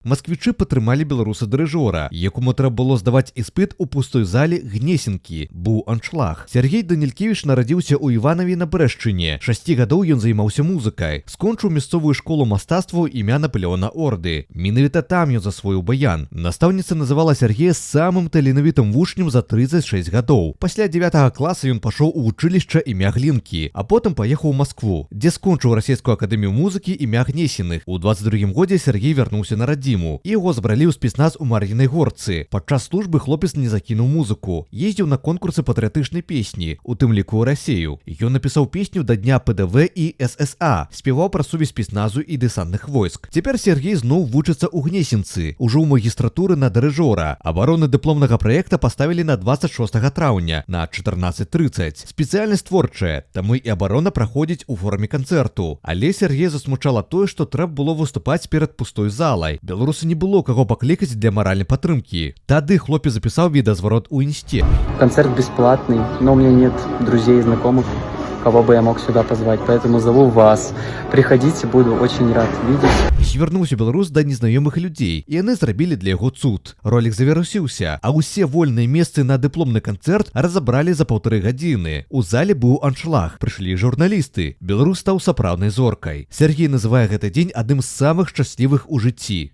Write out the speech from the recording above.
Масквічы падтрымалі беларуса-дырыжора, якому трэба было здаваць іспыт у пустой зале Гнесінкі. Быў аншлаг. Сергей Данількевіч нарадзіўся ў Іванаве на Брэшчыне. 6 гадоў ён займаўся музыкай. Скончыў мясцовую школу мастацтваў імя Наполеона Орды. Менавіта там ён засвоіў баян. Настаўніца называла Сергея самым таленавітым вучнем за 36 гадоў. Пасля 9 класа ён пашоў у вучылішча імя Глінкі, а потым паехаў у Маскву, дзе скончыў расійскую акадэмію музыкі імя Гнесіных. У 22 годзе Сергей вярнуўся на радзіму. І яго забралі ў спецназ у Мар'інай Горцы. Падчас службы хлопец не закінуў музыку. Ездзіў на конкурсы патрыятычнай песні, у тым ліку ў Расею. Ён напісаў песню да дня ПДВ і ССА, спяваў пра сувязь спецназу і дэсантных войск. Цяпер Сергей зноў вучыцца ў Гнесінцы, ужо ў магістратуры на дырыжора. Абароны дыпломнага праекта паставілі на 26 траўня на 14:30. Спецыяльнасць творчая, таму і абарона праходзіць у форме канцэрту. Але Сергея засмучала тое, што трэба было выступаць перад пустой залай. Беларусу не было каго паклікаць для маральнай падтрымкі. Тады хлопец запісаў відэазварот у інсце. Концерт бесплатный, но у меня нет друзей и знакомых, кого бы я мог сюда позвать, поэтому зову вас. Приходите, буду очень рад видеть. Звярнуўся беларус да незнаёмых людзей, і яны зрабілі для яго цуд. Ролік завірусіўся, а ўсе вольныя месцы на дыпломны канцэрт разабралі за 1,5 гадзіны. У зале быў аншлаг, прыйшлі журналісты. Беларус стаў сапраўднай зоркай. Сергей называе гэты дзень адным з самых шчаслівых у жыцці.